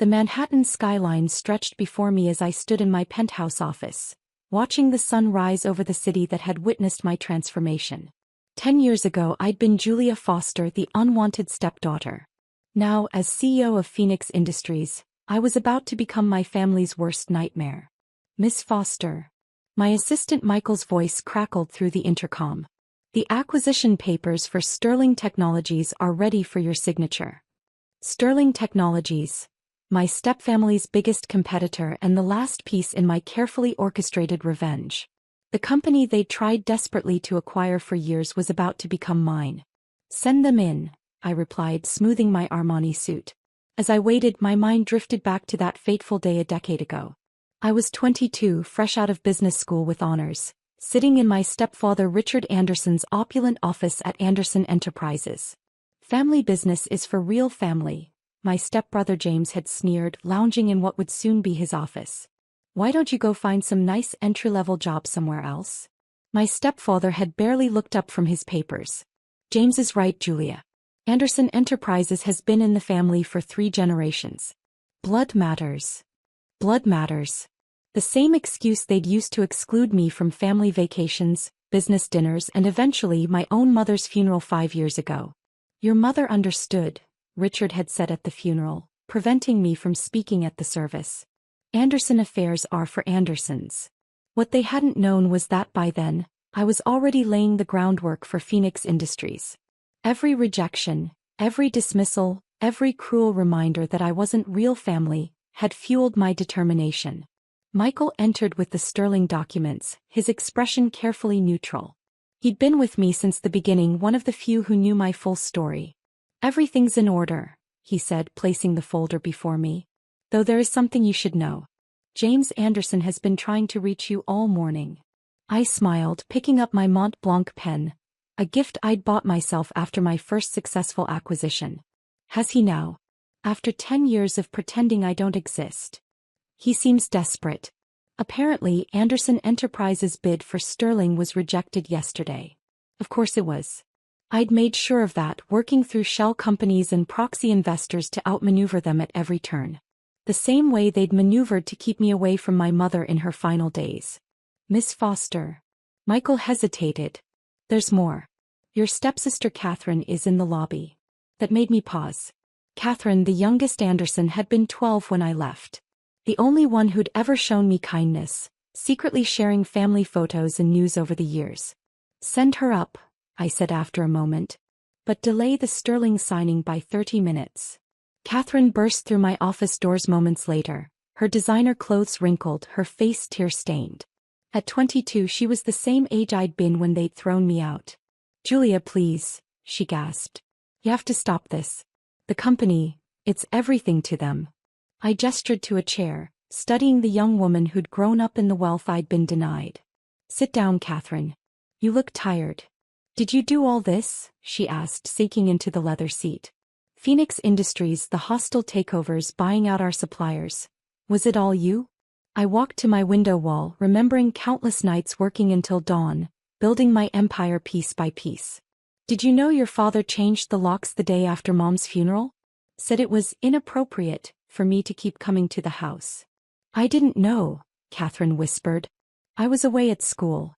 The Manhattan skyline stretched before me as I stood in my penthouse office, watching the sun rise over the city that had witnessed my transformation. 10 years ago I'd been Julia Foster, the unwanted stepdaughter. Now, as CEO of Phoenix Industries, I was about to become my family's worst nightmare. Miss Foster. My assistant Michael's voice crackled through the intercom. The acquisition papers for Sterling Technologies are ready for your signature. Sterling Technologies, my stepfamily's biggest competitor and the last piece in my carefully orchestrated revenge. The company they'd tried desperately to acquire for years was about to become mine. Send them in, I replied, smoothing my Armani suit. As I waited, my mind drifted back to that fateful day a decade ago. I was 22, fresh out of business school with honors, sitting in my stepfather Richard Anderson's opulent office at Anderson Enterprises. Family business is for real family, my stepbrother James had sneered, lounging in what would soon be his office. Why don't you go find some nice entry-level job somewhere else? My stepfather had barely looked up from his papers. James is right, Julia. Anderson Enterprises has been in the family for 3 generations. Blood matters. Blood matters. The same excuse they'd used to exclude me from family vacations, business dinners, and eventually my own mother's funeral 5 years ago. Your mother understood, Richard had said at the funeral, preventing me from speaking at the service. Anderson affairs are for Andersons. What they hadn't known was that by then, I was already laying the groundwork for Phoenix Industries. Every rejection, every dismissal, every cruel reminder that I wasn't real family, had fueled my determination. Michael entered with the Sterling documents, his expression carefully neutral. He'd been with me since the beginning, one of the few who knew my full story. Everything's in order, he said, placing the folder before me. Though there is something you should know. James Anderson has been trying to reach you all morning. I smiled, picking up my Mont Blanc pen, a gift I'd bought myself after my first successful acquisition. Has he now? After 10 years of pretending I don't exist. He seems desperate. Apparently, Anderson Enterprises' bid for Sterling was rejected yesterday. Of course it was. I'd made sure of that, working through shell companies and proxy investors to outmaneuver them at every turn. The same way they'd maneuvered to keep me away from my mother in her final days. Miss Foster. Michael hesitated. There's more. Your stepsister Catherine is in the lobby. That made me pause. Catherine, the youngest Anderson, had been 12 when I left. The only one who'd ever shown me kindness, secretly sharing family photos and news over the years. Send her up, I said after a moment. But delay the Sterling signing by 30 minutes. Catherine burst through my office doors moments later, her designer clothes wrinkled, her face tear-stained. At 22 she was the same age I'd been when they'd thrown me out. Julia, please, she gasped. You have to stop this. The company, it's everything to them. I gestured to a chair, studying the young woman who'd grown up in the wealth I'd been denied. Sit down, Catherine. You look tired. Did you do all this? She asked, sinking into the leather seat. Phoenix Industries, the hostile takeovers, buying out our suppliers. Was it all you? I walked to my window wall, remembering countless nights working until dawn, building my empire piece by piece. Did you know your father changed the locks the day after Mom's funeral? Said it was inappropriate for me to keep coming to the house. I didn't know, Catherine whispered. I was away at school.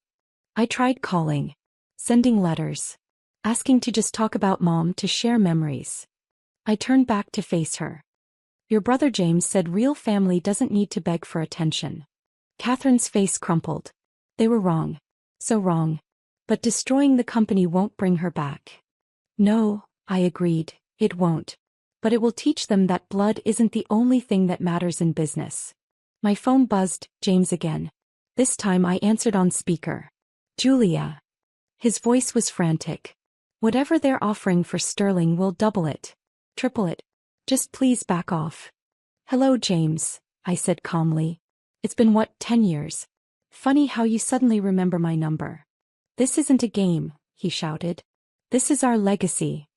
I tried calling, sending letters, asking to just talk about Mom, to share memories. I turned back to face her. Your brother James said real family doesn't need to beg for attention. Catherine's face crumpled. They were wrong. So wrong. But destroying the company won't bring her back. No, I agreed, it won't. But it will teach them that blood isn't the only thing that matters in business. My phone buzzed, James again. This time I answered on speaker. Julia. His voice was frantic. Whatever they're offering for Sterling, will double it. Triple it. Just please back off. Hello, James, I said calmly. It's been 10 years? Funny how you suddenly remember my number. This isn't a game, he shouted. This is our legacy.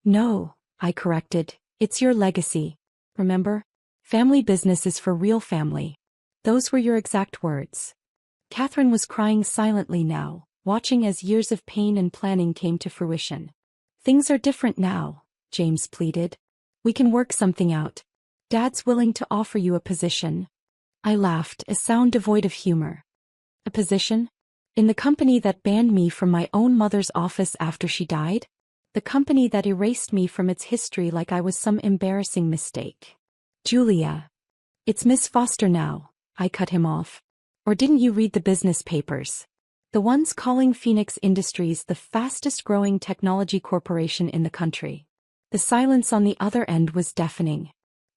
No, I corrected, it's your legacy. Remember? Family business is for real family. Those were your exact words. Catherine was crying silently now, watching as years of pain and planning came to fruition. Things are different now, James pleaded. We can work something out. Dad's willing to offer you a position. I laughed, a sound devoid of humor. A position? In the company that banned me from my own mother's office after she died? The company that erased me from its history like I was some embarrassing mistake. Julia. It's Miss Foster now, I cut him off. Or didn't you read the business papers? The ones calling Phoenix Industries the fastest-growing technology corporation in the country. The silence on the other end was deafening.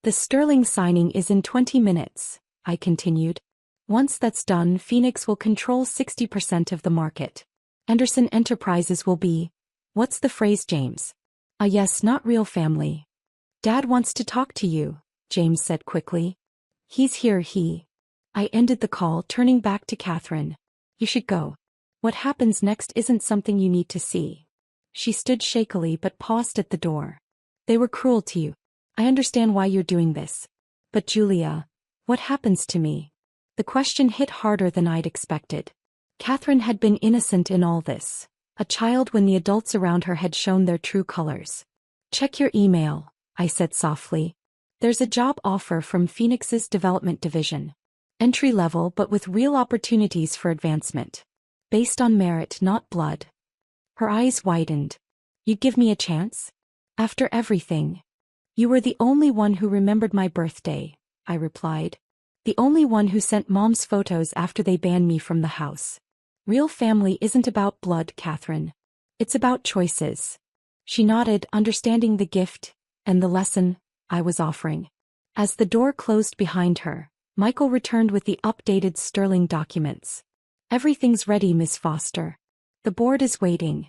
The Sterling signing is in 20 minutes, I continued. Once that's done, Phoenix will control 60% of the market. Anderson Enterprises will be, what's the phrase, James? A yes, not real family. Dad wants to talk to you, James said quickly. He's here, I ended the call, turning back to Catherine. You should go. What happens next isn't something you need to see. She stood shakily but paused at the door. They were cruel to you. I understand why you're doing this. But Julia, what happens to me? The question hit harder than I'd expected. Catherine had been innocent in all this, a child when the adults around her had shown their true colors. Check your email, I said softly. There's a job offer from Phoenix's development division. Entry level but with real opportunities for advancement. Based on merit, not blood. Her eyes widened. You'd give me a chance? After everything? You were the only one who remembered my birthday, I replied. The only one who sent Mom's photos after they banned me from the house. Real family isn't about blood, Catherine. It's about choices. She nodded, understanding the gift and the lesson I was offering. As the door closed behind her, Michael returned with the updated Sterling documents. Everything's ready, Miss Foster. The board is waiting.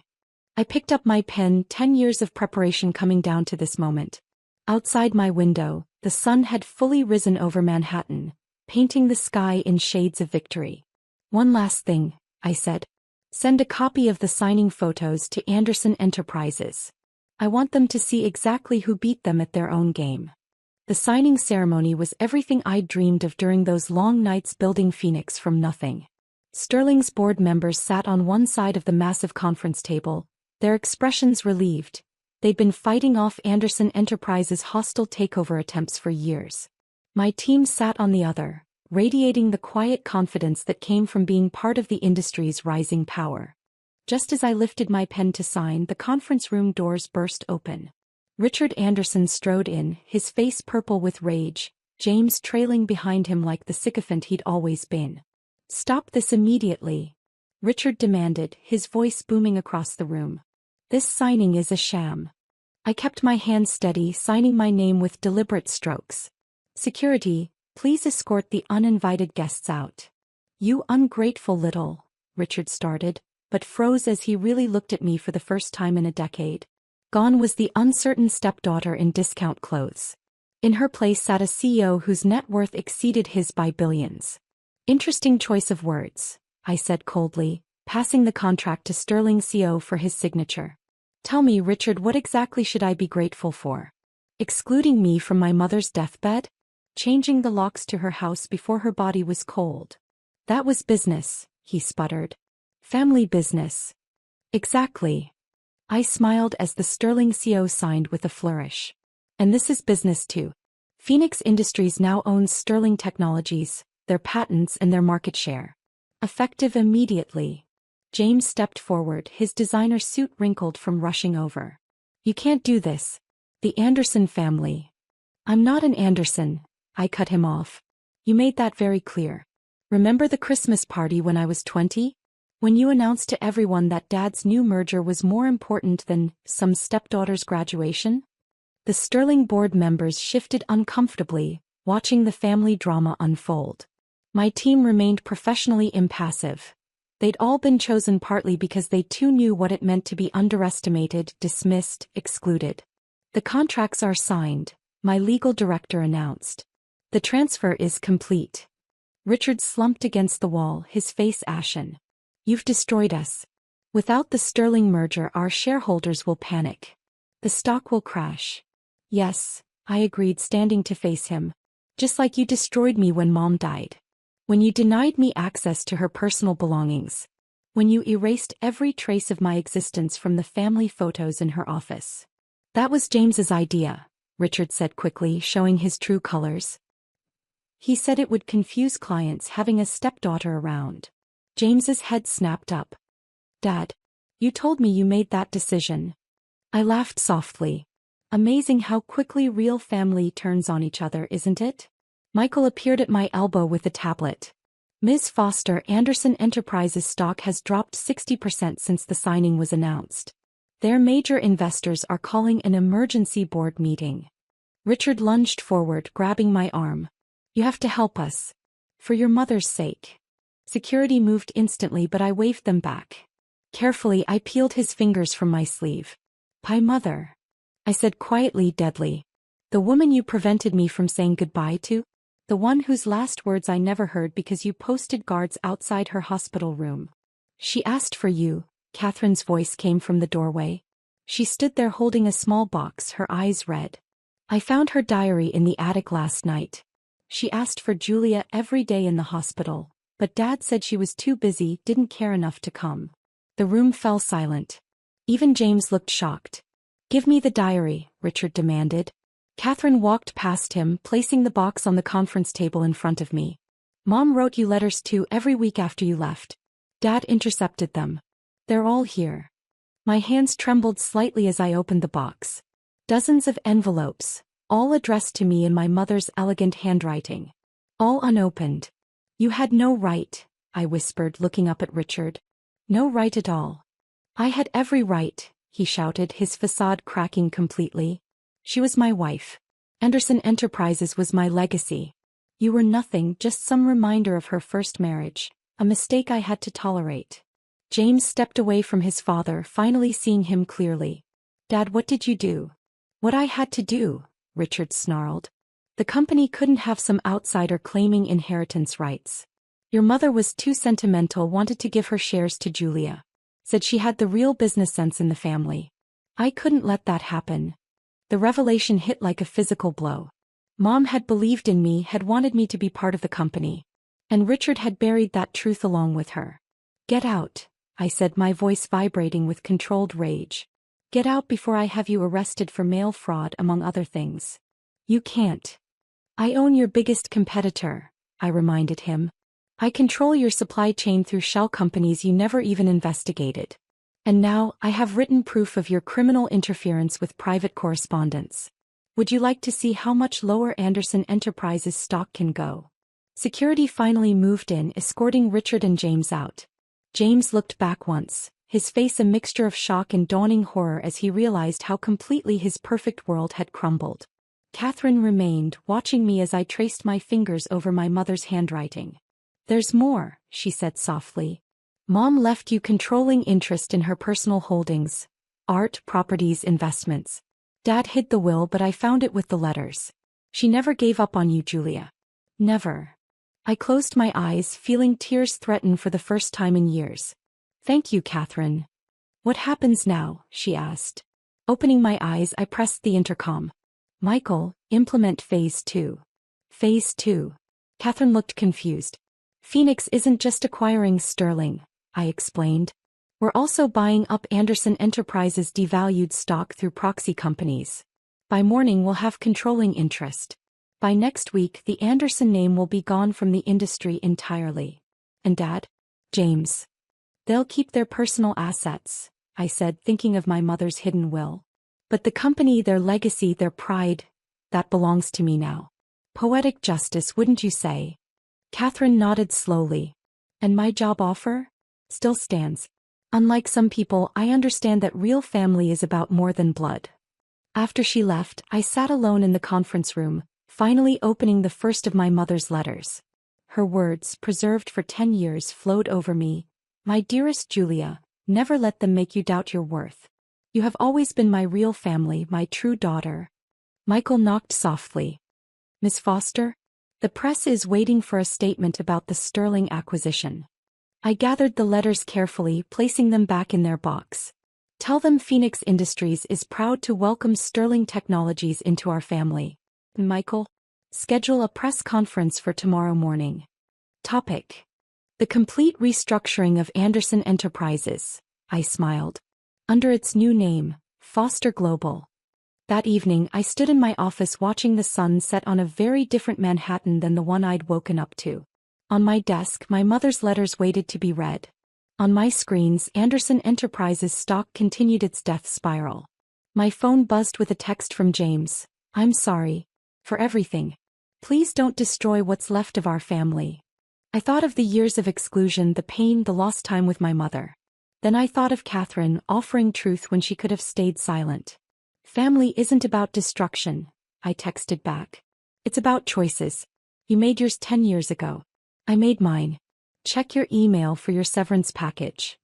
I picked up my pen, 10 years of preparation coming down to this moment. Outside my window, the sun had fully risen over Manhattan, painting the sky in shades of victory. One last thing, I said. Send a copy of the signing photos to Anderson Enterprises. I want them to see exactly who beat them at their own game. The signing ceremony was everything I'd dreamed of during those long nights building Phoenix from nothing. Sterling's board members sat on one side of the massive conference table, their expressions relieved. They'd been fighting off Anderson Enterprises' hostile takeover attempts for years. My team sat on the other, radiating the quiet confidence that came from being part of the industry's rising power. Just as I lifted my pen to sign, the conference room doors burst open. Richard Anderson strode in, his face purple with rage, James trailing behind him like the sycophant he'd always been. Stop this immediately, Richard demanded, his voice booming across the room. This signing is a sham. I kept my hand steady, signing my name with deliberate strokes. Security, please escort the uninvited guests out. You ungrateful little, Richard started, but froze as he really looked at me for the first time in a decade. Gone was the uncertain stepdaughter in discount clothes. In her place sat a CEO whose net worth exceeded his by billions. Interesting choice of words, I said coldly, passing the contract to Sterling's CEO for his signature. Tell me, Richard, what exactly should I be grateful for? Excluding me from my mother's deathbed? Changing the locks to her house before her body was cold. That was business, he sputtered. Family business. Exactly. I smiled as the Sterling CEO signed with a flourish. And this is business too. Phoenix Industries now owns Sterling Technologies, their patents and their market share. Effective immediately. James stepped forward, his designer suit wrinkled from rushing over. You can't do this. The Anderson family. I'm not an Anderson, I cut him off. You made that very clear. Remember the Christmas party when I was 20? When you announced to everyone that Dad's new merger was more important than some stepdaughter's graduation? The Sterling board members shifted uncomfortably, watching the family drama unfold. My team remained professionally impassive. They'd all been chosen partly because they too knew what it meant to be underestimated, dismissed, excluded. The contracts are signed, my legal director announced. The transfer is complete. Richard slumped against the wall, his face ashen. You've destroyed us. Without the Sterling merger, our shareholders will panic. The stock will crash. Yes, I agreed, standing to face him. Just like you destroyed me when Mom died. When you denied me access to her personal belongings. When you erased every trace of my existence from the family photos in her office. That was James's idea, Richard said quickly, showing his true colors. He said it would confuse clients having a stepdaughter around. James's head snapped up. Dad, you told me you made that decision. I laughed softly. Amazing how quickly real family turns on each other, isn't it? Michael appeared at my elbow with a tablet. Ms. Foster, Anderson Enterprises stock has dropped 60% since the signing was announced. Their major investors are calling an emergency board meeting. Richard lunged forward, grabbing my arm. You have to help us. For your mother's sake. Security moved instantly, but I waved them back. Carefully, I peeled his fingers from my sleeve. "My mother," I said quietly, deadly. "The woman you prevented me from saying goodbye to? The one whose last words I never heard because you posted guards outside her hospital room. She asked for you." Catherine's voice came from the doorway. She stood there holding a small box, her eyes red. "I found her diary in the attic last night. She asked for Julia every day in the hospital, but Dad said she was too busy, didn't care enough to come." The room fell silent. Even James looked shocked. "Give me the diary," Richard demanded. Catherine walked past him, placing the box on the conference table in front of me. "Mom wrote you letters too every week after you left." Dad intercepted them. "They're all here." My hands trembled slightly as I opened the box. Dozens of envelopes, all addressed to me in my mother's elegant handwriting. All unopened. "You had no right," I whispered, looking up at Richard. "No right at all." "I had every right," he shouted, his facade cracking completely. "She was my wife. Anderson Enterprises was my legacy. You were nothing, just some reminder of her first marriage, a mistake I had to tolerate." James stepped away from his father, finally seeing him clearly. "Dad, what did you do?" "What I had to do," Richard snarled. "The company couldn't have some outsider claiming inheritance rights. Your mother was too sentimental, wanted to give her shares to Julia. Said she had the real business sense in the family. I couldn't let that happen." The revelation hit like a physical blow. Mom had believed in me, had wanted me to be part of the company. And Richard had buried that truth along with her. "Get out," I said, my voice vibrating with controlled rage. "Get out before I have you arrested for mail fraud, among other things." "You can't. I own your biggest competitor," I reminded him. "I control your supply chain through shell companies you never even investigated. And now, I have written proof of your criminal interference with private correspondence. Would you like to see how much lower Anderson Enterprises stock can go?" Security finally moved in, escorting Richard and James out. James looked back once, his face a mixture of shock and dawning horror as he realized how completely his perfect world had crumbled. Catherine remained, watching me as I traced my fingers over my mother's handwriting. "There's more," she said softly. "Mom left you controlling interest in her personal holdings, art, properties, investments. Dad hid the will, but I found it with the letters. She never gave up on you, Julia. Never." I closed my eyes, feeling tears threaten for the first time in years. "Thank you, Catherine." "What happens now?" she asked. Opening my eyes, I pressed the intercom. "Michael, implement Phase 2. "Phase 2. Catherine looked confused. "Phoenix isn't just acquiring Sterling," I explained. "We're also buying up Anderson Enterprises' devalued stock through proxy companies. By morning we'll have controlling interest. By next week the Anderson name will be gone from the industry entirely. And Dad? James? They'll keep their personal assets," I said, thinking of my mother's hidden will. "But the company, their legacy, their pride, that belongs to me now. Poetic justice, wouldn't you say?" Catherine nodded slowly. "And my job offer? Still stands. Unlike some people, I understand that real family is about more than blood." After she left, I sat alone in the conference room, finally opening the first of my mother's letters. Her words, preserved for 10 years, flowed over me. "My dearest Julia, never let them make you doubt your worth. You have always been my real family, my true daughter." Michael knocked softly. "Miss Foster? The press is waiting for a statement about the Sterling acquisition." I gathered the letters carefully, placing them back in their box. "Tell them Phoenix Industries is proud to welcome Sterling Technologies into our family. Michael, schedule a press conference for tomorrow morning." Topic: The complete restructuring of Anderson Enterprises. I smiled. Under its new name, Foster Global. That evening I stood in my office watching the sun set on a very different Manhattan than the one I'd woken up to. On my desk, my mother's letters waited to be read. On my screens, Anderson Enterprises stock continued its death spiral. My phone buzzed with a text from James. "I'm sorry. For everything. Please don't destroy what's left of our family." I thought of the years of exclusion, the pain, the lost time with my mother. Then I thought of Catherine offering truth when she could have stayed silent. "Family isn't about destruction," I texted back. "It's about choices. You made yours 10 years ago. I made mine. Check your email for your severance package."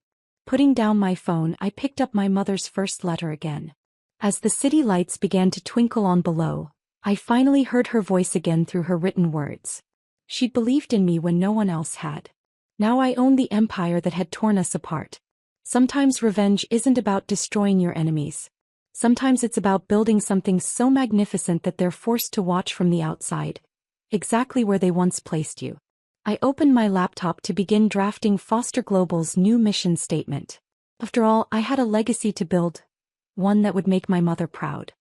Putting down my phone, I picked up my mother's first letter again. As the city lights began to twinkle on below, I finally heard her voice again through her written words. She'd believed in me when no one else had. Now I owned the empire that had torn us apart. Sometimes revenge isn't about destroying your enemies. Sometimes it's about building something so magnificent that they're forced to watch from the outside, exactly where they once placed you. I opened my laptop to begin drafting Foster Global's new mission statement. After all, I had a legacy to build, one that would make my mother proud.